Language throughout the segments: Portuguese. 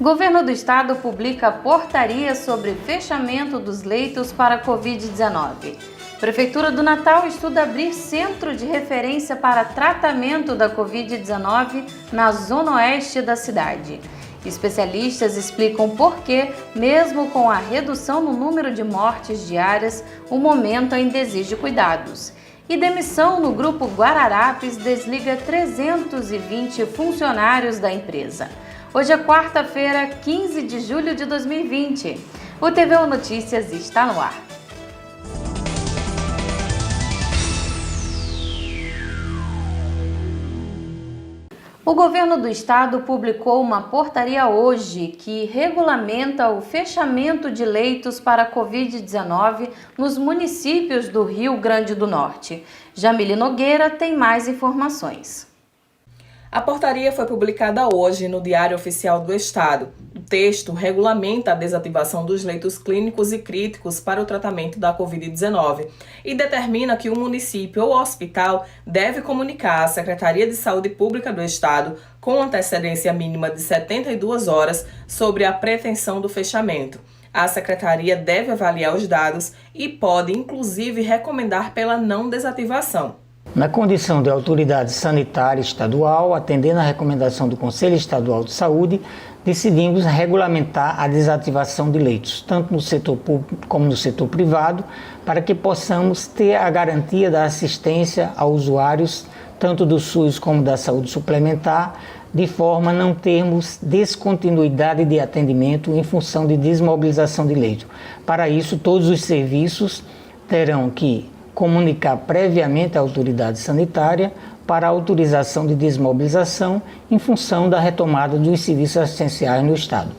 Governo do Estado publica portaria sobre fechamento dos leitos para Covid-19. Prefeitura do Natal estuda abrir centro de referência para tratamento da Covid-19 na zona oeste da cidade. Especialistas explicam por que, mesmo com a redução no número de mortes diárias, o momento ainda exige cuidados. E demissão no Grupo Guararapes desliga 320 funcionários da empresa. Hoje é quarta-feira, 15 de julho de 2020. O TVU Notícias está no ar. O Governo do Estado publicou uma portaria hoje que regulamenta o fechamento de leitos para a Covid-19 nos municípios do Rio Grande do Norte. Jamile Nogueira tem mais informações. A portaria foi publicada hoje no Diário Oficial do Estado. O texto regulamenta a desativação dos leitos clínicos e críticos para o tratamento da Covid-19 e determina que o município ou hospital deve comunicar à Secretaria de Saúde Pública do Estado, com antecedência mínima de 72 horas, sobre a pretensão do fechamento. A Secretaria deve avaliar os dados e pode, inclusive, recomendar pela não desativação. Na condição de autoridade sanitária estadual, atendendo à recomendação do Conselho Estadual de Saúde, decidimos regulamentar a desativação de leitos, tanto no setor público como no setor privado, para que possamos ter a garantia da assistência a usuários, tanto do SUS como da saúde suplementar, de forma a não termos descontinuidade de atendimento em função de desmobilização de leito. Para isso, todos os serviços terão que comunicar previamente à autoridade sanitária para a autorização de desmobilização em função da retomada dos serviços assistenciais no Estado.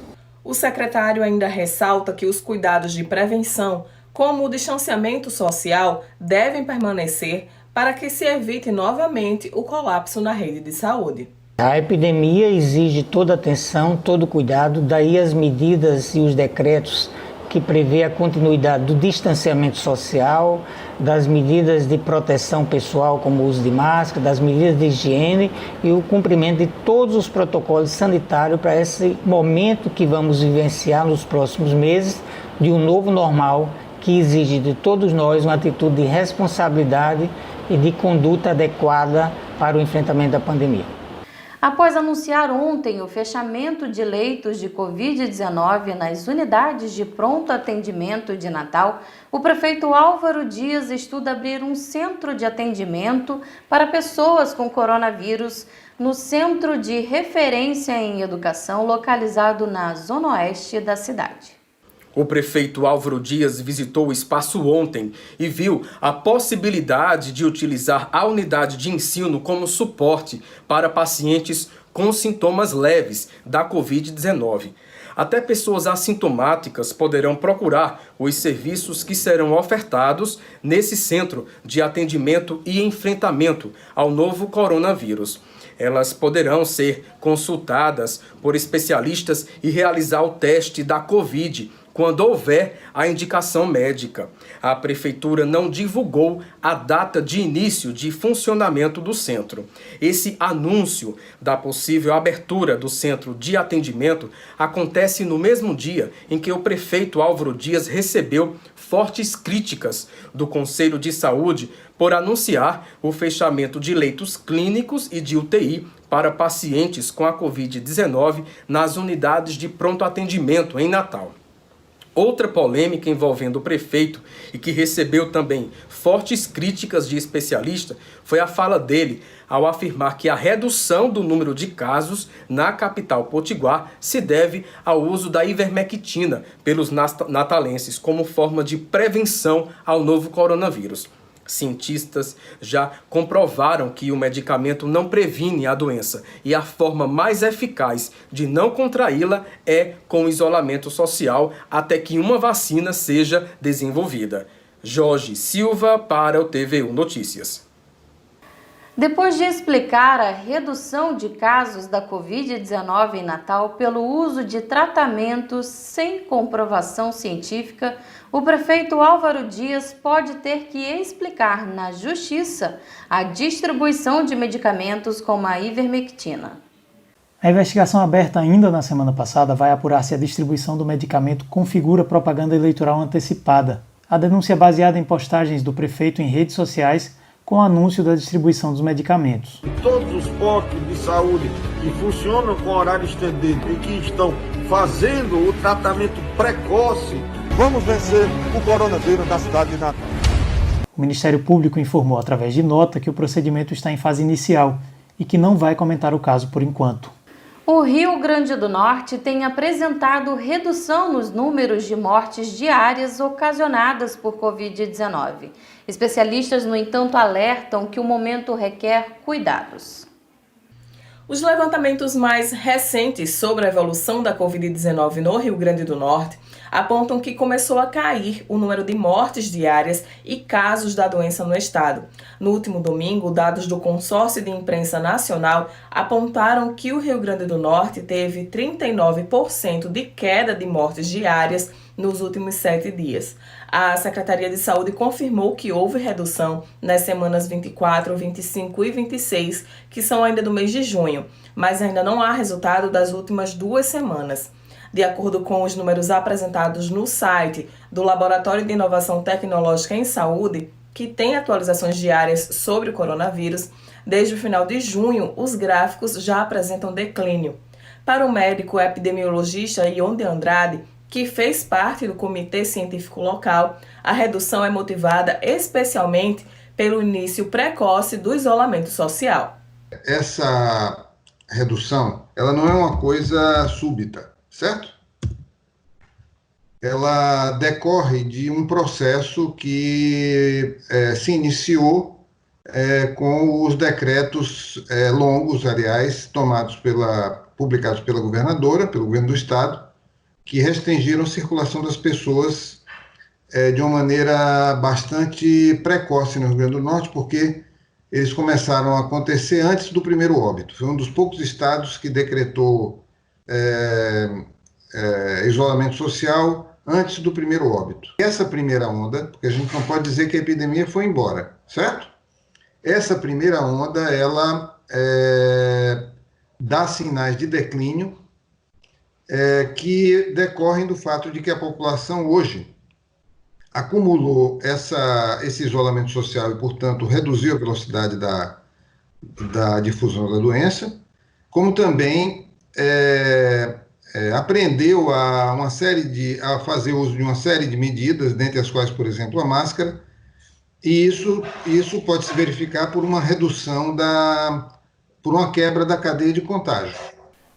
O secretário ainda ressalta que os cuidados de prevenção, como o distanciamento social, devem permanecer para que se evite novamente o colapso na rede de saúde. A epidemia exige toda atenção, todo cuidado, daí as medidas e os decretos que prevê a continuidade do distanciamento social, das medidas de proteção pessoal, como o uso de máscara, das medidas de higiene e o cumprimento de todos os protocolos sanitários para esse momento que vamos vivenciar nos próximos meses de um novo normal que exige de todos nós uma atitude de responsabilidade e de conduta adequada para o enfrentamento da pandemia. Após anunciar ontem o fechamento de leitos de Covid-19 nas unidades de pronto atendimento de Natal, o prefeito Álvaro Dias estuda abrir um centro de atendimento para pessoas com coronavírus no Centro de Referência em Educação, localizado na zona oeste da cidade. O prefeito Álvaro Dias visitou o espaço ontem e viu a possibilidade de utilizar a unidade de ensino como suporte para pacientes com sintomas leves da Covid-19. Até pessoas assintomáticas poderão procurar os serviços que serão ofertados nesse centro de atendimento e enfrentamento ao novo coronavírus. Elas poderão ser consultadas por especialistas e realizar o teste da Covid quando houver a indicação médica. A Prefeitura não divulgou a data de início de funcionamento do centro. Esse anúncio da possível abertura do centro de atendimento acontece no mesmo dia em que o prefeito Álvaro Dias recebeu fortes críticas do Conselho de Saúde por anunciar o fechamento de leitos clínicos e de UTI para pacientes com a Covid-19 nas unidades de pronto atendimento em Natal. Outra polêmica envolvendo o prefeito e que recebeu também fortes críticas de especialistas foi a fala dele ao afirmar que a redução do número de casos na capital potiguar se deve ao uso da ivermectina pelos natalenses como forma de prevenção ao novo coronavírus. Cientistas já comprovaram que o medicamento não previne a doença e a forma mais eficaz de não contraí-la é com isolamento social até que uma vacina seja desenvolvida. Jorge Silva para o TVU Notícias. Depois de explicar a redução de casos da Covid-19 em Natal pelo uso de tratamentos sem comprovação científica, o prefeito Álvaro Dias pode ter que explicar na Justiça a distribuição de medicamentos como a ivermectina. A investigação aberta ainda na semana passada vai apurar se a distribuição do medicamento configura propaganda eleitoral antecipada. A denúncia é baseada em postagens do prefeito em redes sociais com o anúncio da distribuição dos medicamentos. Todos os postos de saúde que funcionam com horário estendido e que estão fazendo o tratamento precoce, vamos vencer o coronavírus na cidade de Natal. O Ministério Público informou através de nota que o procedimento está em fase inicial e que não vai comentar o caso por enquanto. O Rio Grande do Norte tem apresentado redução nos números de mortes diárias ocasionadas por Covid-19. Especialistas, no entanto, alertam que o momento requer cuidados. Os levantamentos mais recentes sobre a evolução da Covid-19 no Rio Grande do Norte apontam que começou a cair o número de mortes diárias e casos da doença no estado. No último domingo, dados do Consórcio de Imprensa Nacional apontaram que o Rio Grande do Norte teve 39% de queda de mortes diárias nos últimos 7 dias. A Secretaria de Saúde confirmou que houve redução nas semanas 24, 25 e 26, que são ainda do mês de junho, mas ainda não há resultado das últimas 2 semanas. De acordo com os números apresentados no site do Laboratório de Inovação Tecnológica em Saúde, que tem atualizações diárias sobre o coronavírus, desde o final de junho, os gráficos já apresentam declínio. Para o médico epidemiologista Ion de Andrade, que fez parte do comitê científico local, a redução é motivada especialmente pelo início precoce do isolamento social. Essa redução, ela não é uma coisa súbita, certo? Ela decorre de um processo que se iniciou com os decretos longos, aliás, publicados pela governadora, pelo governo do estado, que restringiram a circulação das pessoas de uma maneira bastante precoce no Rio Grande do Norte, porque eles começaram a acontecer antes do primeiro óbito. Foi um dos poucos estados que decretou isolamento social antes do primeiro óbito. Essa primeira onda, porque a gente não pode dizer que a epidemia foi embora, certo? Essa primeira onda, ela dá sinais de declínio que decorrem do fato de que a população hoje acumulou esse isolamento social e, portanto, reduziu a velocidade da difusão da doença, como também aprendeu a fazer uso de uma série de medidas, dentre as quais, por exemplo, a máscara, e isso pode se verificar por uma redução por uma quebra da cadeia de contágio.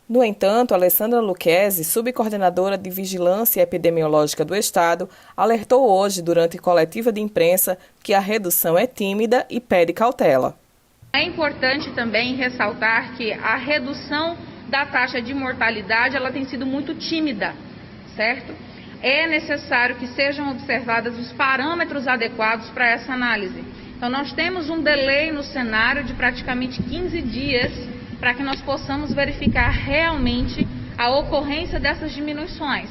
No entanto, Alessandra Lucchesi, subcoordenadora de Vigilância Epidemiológica do Estado, alertou hoje, durante coletiva de imprensa, que a redução é tímida e pede cautela. É importante também ressaltar que a redução da taxa de mortalidade ela tem sido muito tímida, certo? É necessário que sejam observados os parâmetros adequados para essa análise. Então, nós temos um delay no cenário de praticamente 15 dias para que nós possamos verificar realmente a ocorrência dessas diminuições,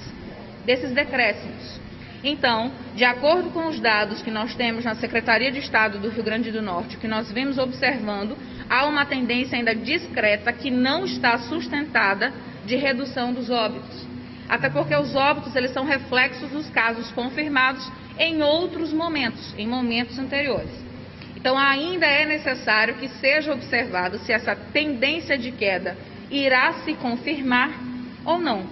desses decréscimos. Então, de acordo com os dados que nós temos na Secretaria de Estado do Rio Grande do Norte, que nós vimos observando, há uma tendência ainda discreta que não está sustentada de redução dos óbitos. Até porque os óbitos eles são reflexos dos casos confirmados em outros momentos, em momentos anteriores. Então, ainda é necessário que seja observado se essa tendência de queda irá se confirmar ou não.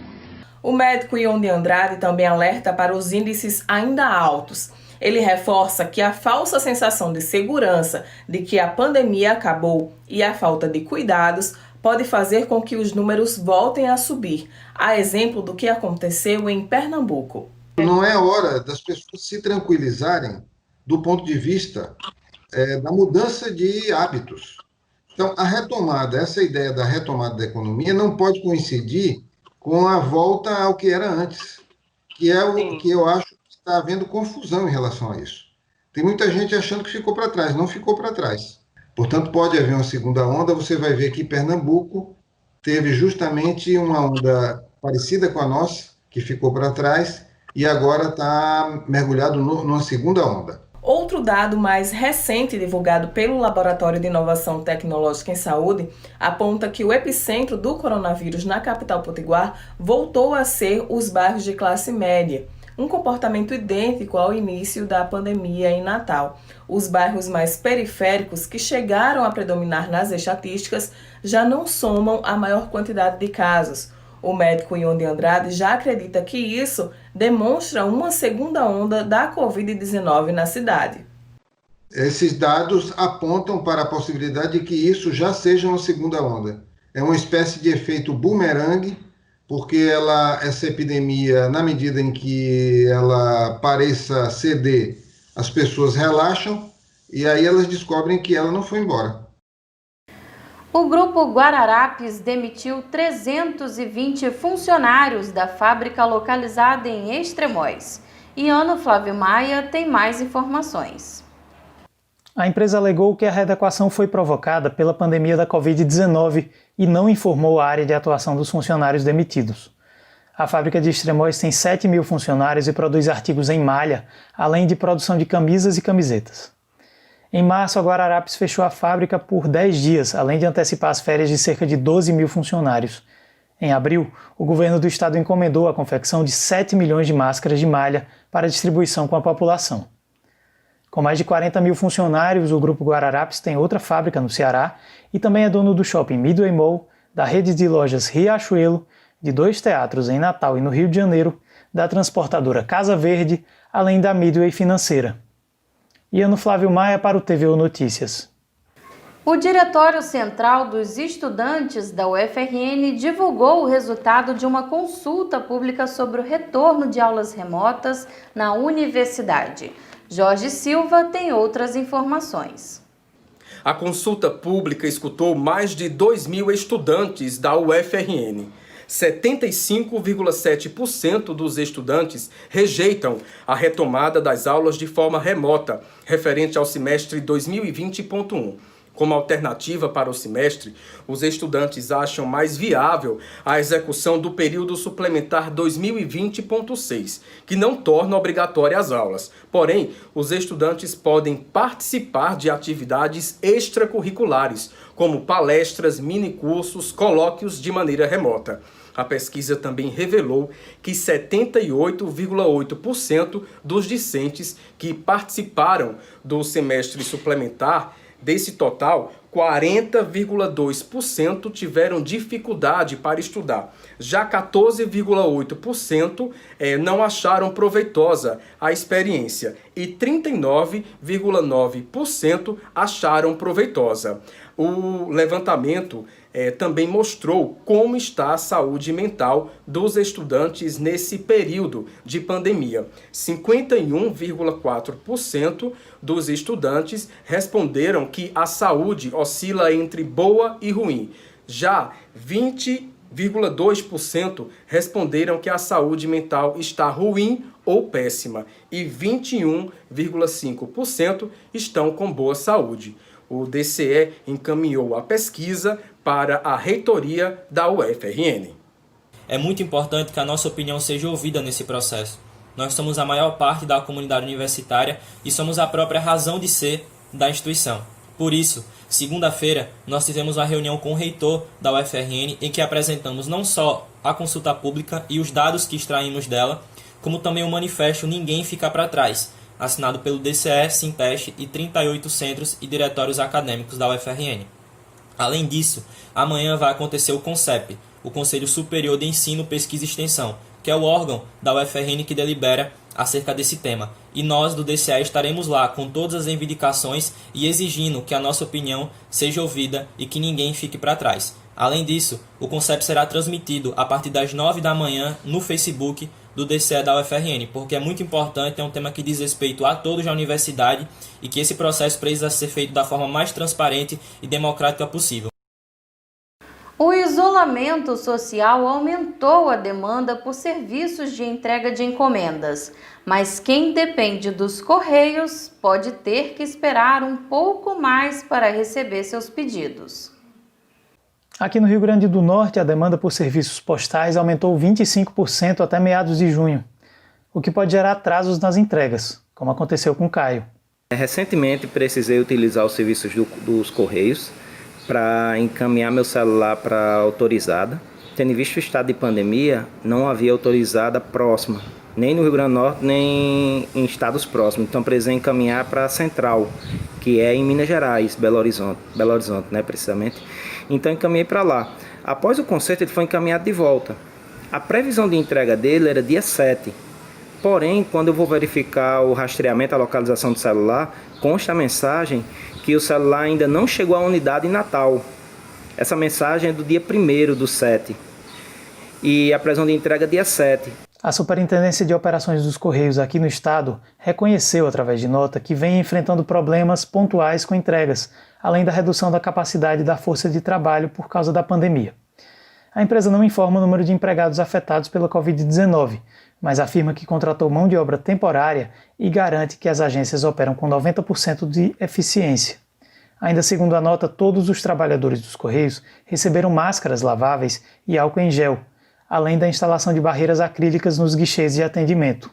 O médico Ion de Andrade também alerta para os índices ainda altos. Ele reforça que a falsa sensação de segurança de que a pandemia acabou e a falta de cuidados pode fazer com que os números voltem a subir, a exemplo do que aconteceu em Pernambuco. Não é hora das pessoas se tranquilizarem do ponto de vista da mudança de hábitos. Então, essa ideia da retomada da economia não pode coincidir com a volta ao que era antes, que é o que eu acho que está havendo confusão em relação a isso. Tem muita gente achando que ficou para trás, não ficou para trás. Portanto, pode haver uma segunda onda. Você vai ver que Pernambuco teve justamente uma onda parecida com a nossa, que ficou para trás, e agora está mergulhado numa segunda onda. Outro dado mais recente divulgado pelo Laboratório de Inovação Tecnológica em Saúde aponta que o epicentro do coronavírus na capital potiguar voltou a ser os bairros de classe média, um comportamento idêntico ao início da pandemia em Natal. Os bairros mais periféricos que chegaram a predominar nas estatísticas já não somam a maior quantidade de casos. O médico Ion de Andrade já acredita que isso demonstra uma segunda onda da Covid-19 na cidade. Esses dados apontam para a possibilidade de que isso já seja uma segunda onda. É uma espécie de efeito bumerangue, porque essa epidemia, na medida em que ela pareça ceder, as pessoas relaxam e aí elas descobrem que ela não foi embora. O Grupo Guararapes demitiu 320 funcionários da fábrica localizada em Extremóis. E Ana Flávio Maia tem mais informações. A empresa alegou que a readequação foi provocada pela pandemia da Covid-19 e não informou a área de atuação dos funcionários demitidos. A fábrica de Extremóis tem 7.000 funcionários e produz artigos em malha, além de produção de camisas e camisetas. Em março, a Guararapes fechou a fábrica por 10 dias, além de antecipar as férias de cerca de 12.000 funcionários. Em abril, o governo do estado encomendou a confecção de 7 milhões de máscaras de malha para distribuição com a população. Com mais de 40.000 funcionários, o Grupo Guararapes tem outra fábrica no Ceará e também é dono do shopping Midway Mall, da rede de lojas Riachuelo, de 2 teatros em Natal e no Rio de Janeiro, da transportadora Casa Verde, além da Midway Financeira. E Ana Flávio Maia para o TVU Notícias. O Diretório Central dos Estudantes da UFRN divulgou o resultado de uma consulta pública sobre o retorno de aulas remotas na universidade. Jorge Silva tem outras informações. A consulta pública escutou mais de 2.000 estudantes da UFRN. 75,7% dos estudantes rejeitam a retomada das aulas de forma remota, referente ao semestre 2020.1. Como alternativa para o semestre, os estudantes acham mais viável a execução do período suplementar 2020.6, que não torna obrigatória as aulas. Porém, os estudantes podem participar de atividades extracurriculares, como palestras, minicursos, colóquios de maneira remota. A pesquisa também revelou que 78,8% dos discentes que participaram do semestre suplementar, desse total, 40,2% tiveram dificuldade para estudar. Já 14,8% não acharam proveitosa a experiência e 39,9% acharam proveitosa. O levantamento também mostrou como está a saúde mental dos estudantes nesse período de pandemia. 51,4% dos estudantes responderam que a saúde oscila entre boa e ruim. Já 20,2% responderam que a saúde mental está ruim ou péssima e 21,5% estão com boa saúde. O DCE encaminhou a pesquisa para a reitoria da UFRN. É muito importante que a nossa opinião seja ouvida nesse processo. Nós somos a maior parte da comunidade universitária e somos a própria razão de ser da instituição. Por isso, segunda-feira, nós tivemos uma reunião com o reitor da UFRN em que apresentamos não só a consulta pública e os dados que extraímos dela, como também o manifesto Ninguém Fica para Trás, assinado pelo DCE, Sinteste e 38 centros e diretórios acadêmicos da UFRN. Além disso, amanhã vai acontecer o CONCEP, o Conselho Superior de Ensino, Pesquisa e Extensão, que é o órgão da UFRN que delibera acerca desse tema. E nós, do DCE, estaremos lá com todas as reivindicações e exigindo que a nossa opinião seja ouvida e que ninguém fique para trás. Além disso, o CONCEP será transmitido a partir das 9 da manhã no Facebook do DCE da UFRN, porque é muito importante, é um tema que diz respeito a todos da universidade e que esse processo precisa ser feito da forma mais transparente e democrática possível. O isolamento social aumentou a demanda por serviços de entrega de encomendas, mas quem depende dos Correios pode ter que esperar um pouco mais para receber seus pedidos. Aqui no Rio Grande do Norte, a demanda por serviços postais aumentou 25% até meados de junho, o que pode gerar atrasos nas entregas, como aconteceu com Caio. Recentemente precisei utilizar os serviços dos Correios para encaminhar meu celular para autorizada. Tendo visto o estado de pandemia, não havia autorizada próxima, nem no Rio Grande do Norte, nem em estados próximos. Então precisei encaminhar para a central, que é em Minas Gerais, Belo Horizonte, né, precisamente. Então encaminhei para lá. Após o conserto, ele foi encaminhado de volta. A previsão de entrega dele era dia 7. Porém, quando eu vou verificar o rastreamento, a localização do celular, consta a mensagem que o celular ainda não chegou à unidade em Natal. Essa mensagem é do dia 1º/7. E a previsão de entrega é dia 7. A Superintendência de Operações dos Correios aqui no estado reconheceu, através de nota, que vem enfrentando problemas pontuais com entregas, além da redução da capacidade da força de trabalho por causa da pandemia. A empresa não informa o número de empregados afetados pela Covid-19, mas afirma que contratou mão de obra temporária e garante que as agências operam com 90% de eficiência. Ainda segundo a nota, todos os trabalhadores dos Correios receberam máscaras laváveis e álcool em gel, além da instalação de barreiras acrílicas nos guichês de atendimento.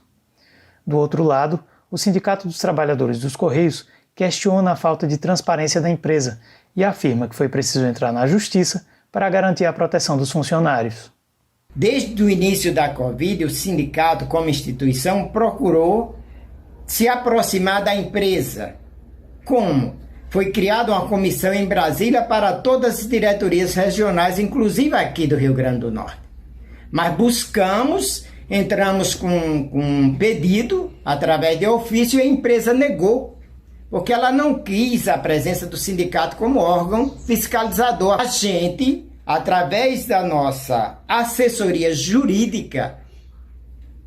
Do outro lado, o Sindicato dos Trabalhadores dos Correios questiona a falta de transparência da empresa e afirma que foi preciso entrar na Justiça para garantir a proteção dos funcionários. Desde o início da Covid, o sindicato, como instituição, procurou se aproximar da empresa. Como? Foi criada uma comissão em Brasília para todas as diretorias regionais, inclusive aqui do Rio Grande do Norte. Mas buscamos, entramos com um pedido, através de ofício, e a empresa negou, porque ela não quis a presença do sindicato como órgão fiscalizador. A gente, através da nossa assessoria jurídica,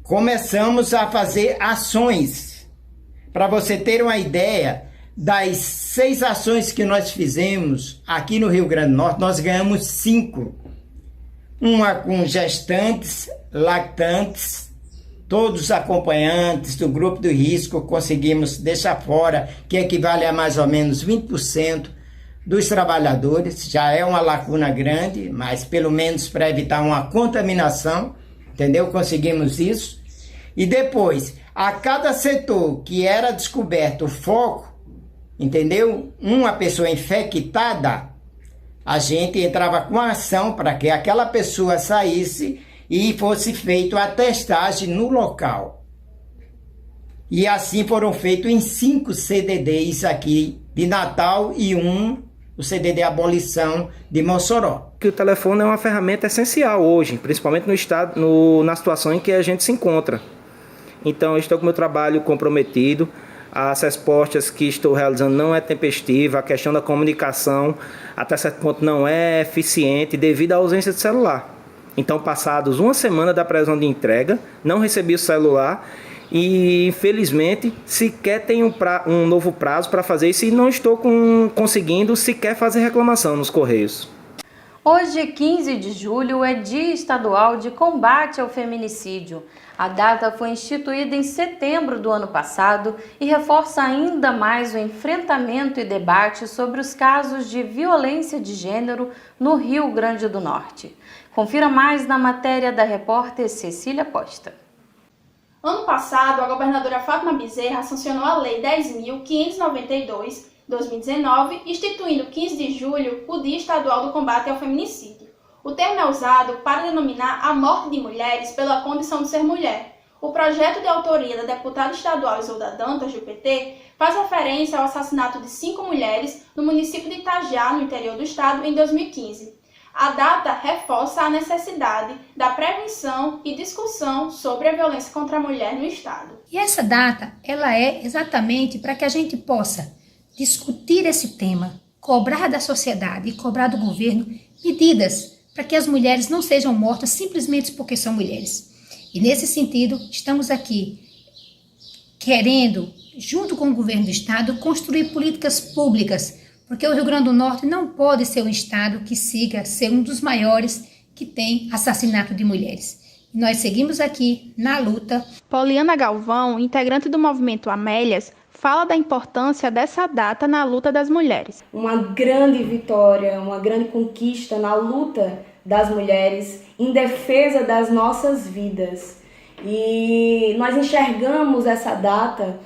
começamos a fazer ações. Para você ter uma ideia, das 6 ações que nós fizemos aqui no Rio Grande do Norte, nós ganhamos 5. Uma com gestantes, lactantes, todos os acompanhantes do grupo do risco conseguimos deixar fora, que equivale a mais ou menos 20% dos trabalhadores. Já é uma lacuna grande, mas pelo menos para evitar uma contaminação, entendeu? Conseguimos isso. E depois, a cada setor que era descoberto o foco, entendeu? Uma pessoa infectada, a gente entrava com a ação para que aquela pessoa saísse e fosse feita a testagem no local. E assim foram feitos em 5 CDDs aqui de Natal e o CDD Abolição de Mossoró. Que o telefone é uma ferramenta essencial hoje, principalmente no estado, na situação em que a gente se encontra. Então eu estou com o meu trabalho comprometido. As respostas que estou realizando não é tempestiva, a questão da comunicação até certo ponto não é eficiente devido à ausência de celular. Então, passados uma semana da previsão de entrega, não recebi o celular e, infelizmente, sequer tenho um novo prazo para fazer isso e não estou conseguindo sequer fazer reclamação nos Correios. Hoje, 15 de julho, é Dia Estadual de Combate ao Feminicídio. A data foi instituída em setembro do ano passado e reforça ainda mais o enfrentamento e debate sobre os casos de violência de gênero no Rio Grande do Norte. Confira mais na matéria da repórter Cecília Costa. Ano passado, a governadora Fátima Bezerra sancionou a Lei 10.592/2019, instituindo 15 de julho o Dia Estadual do Combate ao Feminicídio. O termo é usado para denominar a morte de mulheres pela condição de ser mulher. O projeto de autoria da deputada estadual Isolda Dantas, do PT, faz referência ao assassinato de 5 mulheres no município de Itagiá, no interior do estado, em 2015. A data reforça a necessidade da prevenção e discussão sobre a violência contra a mulher no estado. E essa data, ela é exatamente para que a gente possa discutir esse tema, cobrar da sociedade e cobrar do governo medidas para que as mulheres não sejam mortas simplesmente porque são mulheres. E nesse sentido, estamos aqui querendo, junto com o governo do estado, construir políticas públicas, porque o Rio Grande do Norte não pode ser um estado que siga ser um dos maiores que tem assassinato de mulheres. E nós seguimos aqui na luta. Poliana Galvão, integrante do movimento Amélias, fala da importância dessa data na luta das mulheres. Uma grande vitória, uma grande conquista na luta das mulheres em defesa das nossas vidas. E nós enxergamos essa data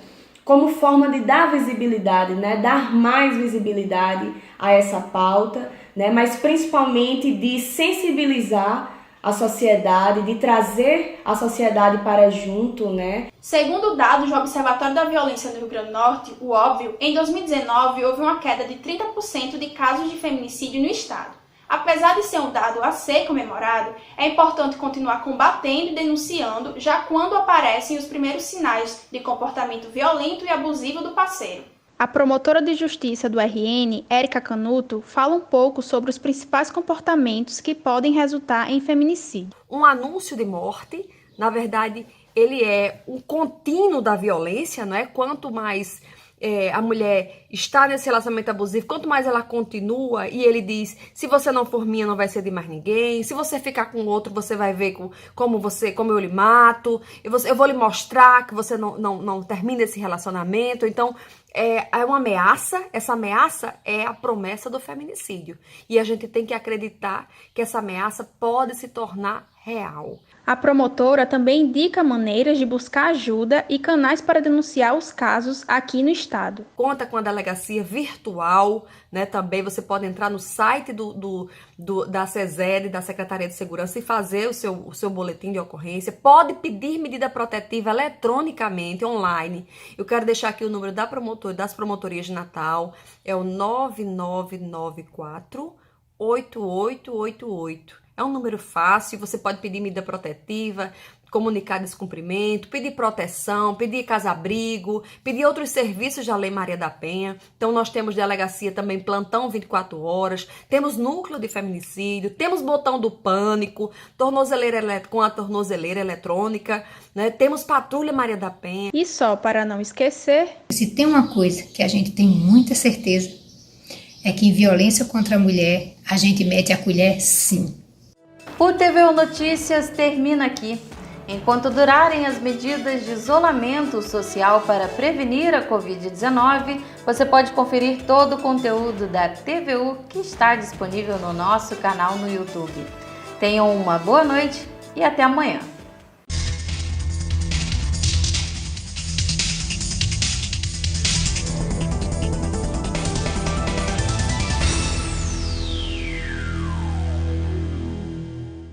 como forma de dar visibilidade, né? Dar mais visibilidade a essa pauta, né? Mas principalmente de sensibilizar a sociedade, de trazer a sociedade para junto, né? Segundo dados do Observatório da Violência no Rio Grande do Norte, o óbvio, em 2019 houve uma queda de 30% de casos de feminicídio no estado. Apesar de ser um dado a ser comemorado, é importante continuar combatendo e denunciando já quando aparecem os primeiros sinais de comportamento violento e abusivo do parceiro. A promotora de justiça do RN, Érica Canuto, fala um pouco sobre os principais comportamentos que podem resultar em feminicídio. Um anúncio de morte, na verdade, ele é um contínuo da violência, não é? Quanto mais a mulher está nesse relacionamento abusivo, quanto mais ela continua, e ele diz, se você não for minha, não vai ser de mais ninguém, se você ficar com outro, você vai ver como eu lhe mato, eu vou lhe mostrar que você não termina esse relacionamento. Então, é uma ameaça, essa ameaça é a promessa do feminicídio. E a gente tem que acreditar que essa ameaça pode se tornar real. A promotora também indica maneiras de buscar ajuda e canais para denunciar os casos aqui no estado. Conta com a delegacia virtual, né? Também você pode entrar no site da SESED, da Secretaria de Segurança, e fazer o seu boletim de ocorrência. Pode pedir medida protetiva eletronicamente, online. Eu quero deixar aqui o número das promotorias de Natal, é o 9994 8888. É um número fácil, você pode pedir medida protetiva, comunicar descumprimento, pedir proteção, pedir casa-abrigo, pedir outros serviços da Lei Maria da Penha. Então nós temos delegacia também, plantão 24 horas, temos núcleo de feminicídio, temos botão do pânico, com a tornozeleira eletrônica, né? Temos patrulha Maria da Penha. E só para não esquecer... Se tem uma coisa que a gente tem muita certeza, é que em violência contra a mulher, a gente mete a colher sim. O TVU Notícias termina aqui. Enquanto durarem as medidas de isolamento social para prevenir a Covid-19, você pode conferir todo o conteúdo da TVU que está disponível no nosso canal no YouTube. Tenham uma boa noite e até amanhã.